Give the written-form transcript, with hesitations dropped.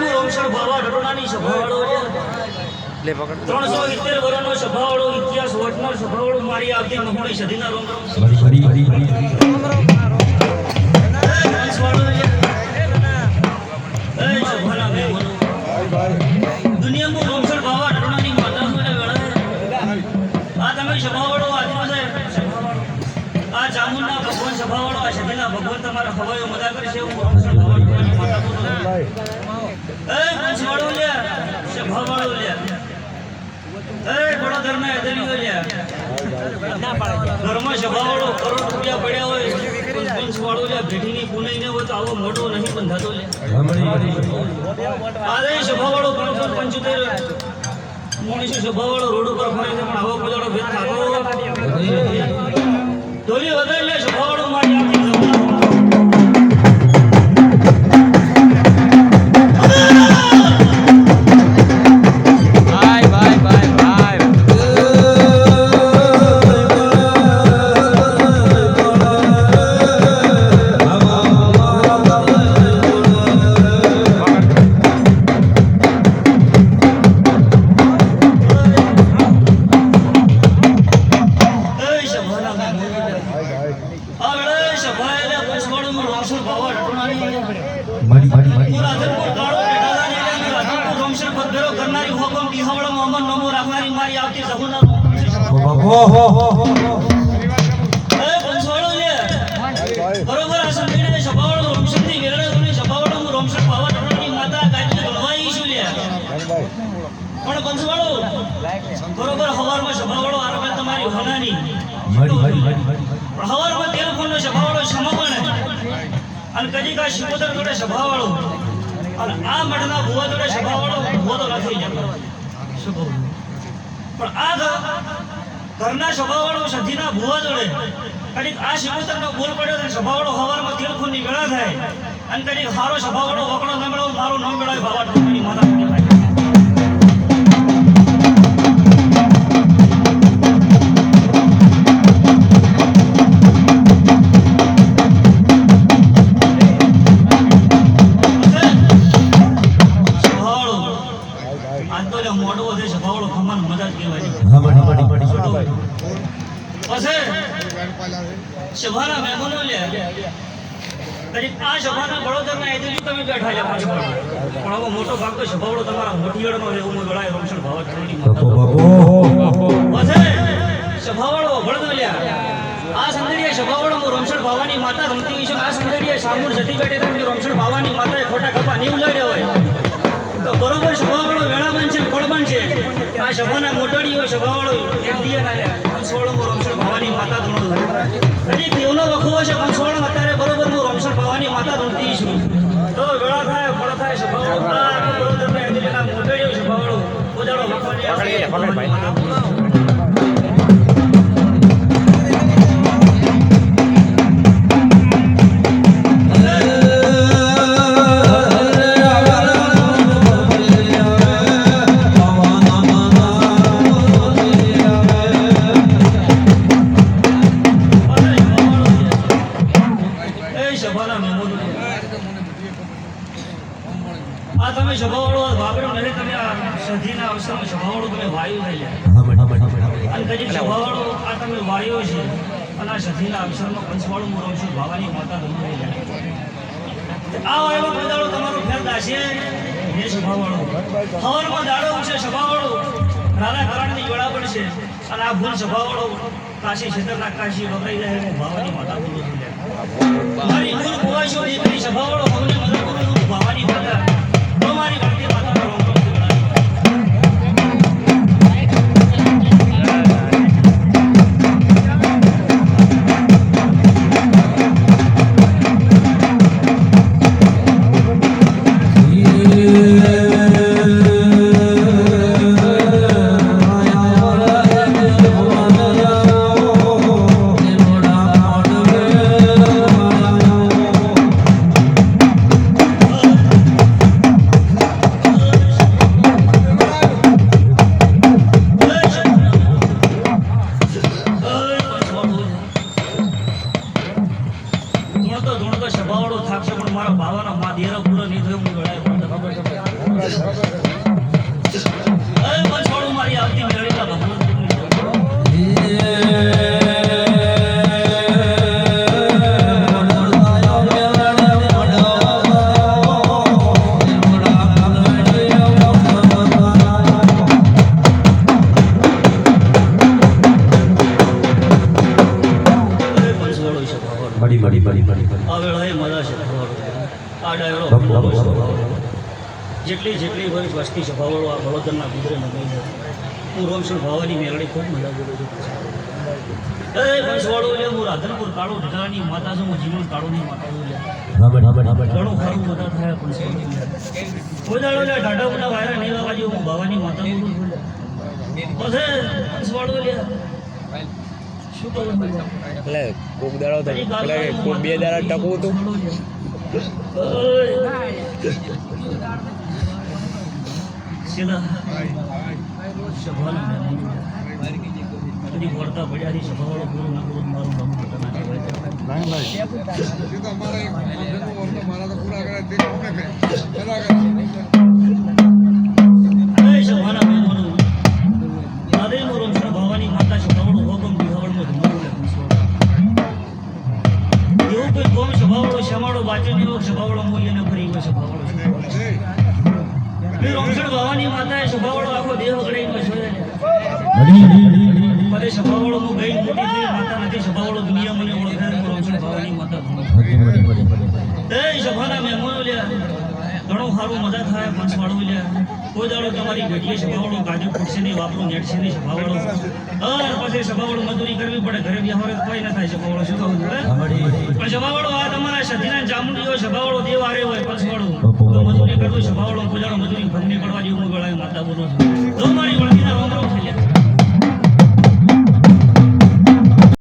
હું રોમસર બાવા ઢટોણાની સભાવાળો છે. 370 વર્ષનો સભાવાળો ઇતિહાસ વટનો સભાવાળો મારી આવતી મહોણી સદીના રોમ રોમ દુનિયામાં રોમસર બાવા ઢટોણાની માતા આ તમે સભાવાળો આજે આ ચામુંડના ભગવાન સભાવાળો આ સદીના ભગવાન તમારા હવાયો મદા કરશે હું રોમસર બાવા ઢટોણાની માતા બોલું પંચવાળો લે સભાવાળો લે વડોદરના એદરીઓ લે ઘરમાં સભાવાળો કરોડ રૂપિયા પડ્યા હોય પંચવાળો લે ભેટીની પુનઈને હોય તો આવો મોટો નહીં બંધાતો લે આજે સભાવાળો 575 મોણીસો સભાવાળો રોડ ઉપર ફરે છે પણ આવો પજાડો ભેદ થતો ધોલી વધારે લે સભાવાળો મારી આપી બરોબર હવારમાં સભાવાળો આરંભ તમારી હોનાની હવારમાં ટેલિફોનનો સભાવાળો સમપણે અને કદી કા શિકોતર જોડે સભાવાળો અને આ મઠના ભુવા જોડે સભાવાળો ભુવા તો નથી જતો પણ આ ઘરના સભાવાળો સધીના ભુવા જોડે કદી આ શિકોતરનો બોલ પડ્યો તો સભાવાળો હવારમાં ટેલિફોનની ગળા થાય અને કદી હારો સભાવાળો વકડો નમળો મારું નામ ગળાય બાવા ઢોકણી માતા કહેવાય સભાના મહેમાનો લે કદી આ સભાના વડોદરના એદરી તમે બેઠા છે પણ આવો મોટો ભાગ તો સભાવાળો તમારા મોટીયળનો છે હું ગળાય રોમસર ભાવત કરવાની સભાવાળો વડોદર લે આ સંદડીએ સભાવાળો રોમસર ભાવાની માતા રમતી છે આ સંદડીએ સામુર જતી બેઠે તમે રોમસર ભાવાની માતાએ ખોટા ખપા નહીં ઉલાડ્યા હોય તો બરોબર સભાવાળો વેળાબંધ છે ફળબંધ છે આ સભાના મોટડીઓ સભાવાળો એક દિયા ના પંચવાળો રોમસર ભાવાની માતા ધૂણો હજી દેવનો વખો છે પંચવાળો અત્યારે બરોબર હું રોમસર ભાવાની માતા ધૂણતી છું તો વેળા થાય ફળ થાય સભાવાળો બરોબર મેં એદરીના મોટડીઓ સભાવાળો પોજાડો વખો આ તમે સભાવાળો વાપરો નહીં તમે આ સધીના અવસરમાં સભાવાળો તમે વાયુ થઈ જાય અને કદી સભાવાળો આ તમે વાયુ છે અને આ સધીના અવસરમાં પંચવાળો મોરો છું ભાવાની માતા ધૂમ થઈ જાય આ વાયુ પદાળો તમારો ફેર દાશે હે સભાવાળો હવનમાં દાડો છે સભાવાળો રાધા કરાણની જોડા પડશે અને આ ભૂલ સભાવાળો કાશી ક્ષેત્રના કાશી વપરાઈ જાય ભાવાની માતા ધૂમ થઈ જાય મારી ભૂલ કુવાશો દીકરી સભાવાળો અમને મદદ કરું ભાવાની માતા મારી ભક્તિ માતા પંચવાળું મારી આવતી મેળીના ભગવાન આ વેળાએ મજા છે આ ડાયરો જેટલી હોય વસ્તી સભાવાળો આ વડોદરના ગુજરે નગરી છે હું રોમશોર ભાવાની મેળડી ખૂબ મજા કરું છું પંચવાળો એટલે હું રાધનપુર કાળો ઢટાની માતા છું હું જીવન કાળોની માતા છું ઘણું ખરું મજા થાય પંચવાળો કોઈ દાડો એટલે ઢાઢા મોટા વાયરા નહીં લાવવા જેવું હું ભાવાની માતા બોલું છું પછી પંચવાળો લે શું કહું એટલે કોક દાડો તો એટલે કોક બે દાડા ટકવું હતું સીધા સભાના બધી વળતા પડ્યાથી સભાવાળો પૂરું ના પૂરું મારું નામ પોતાના કહેવાય સભાના મહેમાનો આદેનો રમશો ભાવાની માતા સભાવાળો હોગમ બિહાવડમાં ધમાડો એવું કોઈ કોમ સભાવાળો શ્યામાળો બાચો જેવો સભાવાળો મૂલ્યને ફરી હોય સભાવાળો રમશણ ભાવાની માતાએ સભાવાળો આખો દેહ વગડાઈને છોડે મને સભાવાળો હું ગઈ મોટી થઈ માતા નથી સભાવાળો દુનિયા મને ઓળખે રમશણ ભાવાની માતા એ સભાના મહેમાનો લ્યા ઘણો સારું મજા થાય પંચવાળો લ્યા કોઈ દાડો તમારી ઘટીએ સભાવાળો કાજુ ફૂટશે નહીં વાપરો નેટશે નહીં સભાવાળો પછી સભાવાળો મજૂરી કરવી પડે ઘરે વ્યવહાર કોઈ ના થાય સભાવાળો શું કહું પણ સભાવાળો આ તમારા સધીના ચામુંડીઓ સભાવાળો દેવ આરે હોય પંચવાળો તો મજૂરી કરતો સભાવાળો કોઈ દાડો મજૂરી ભંગની કરવા જેવું હું ગળાએ માતા બોલો છું જો મારી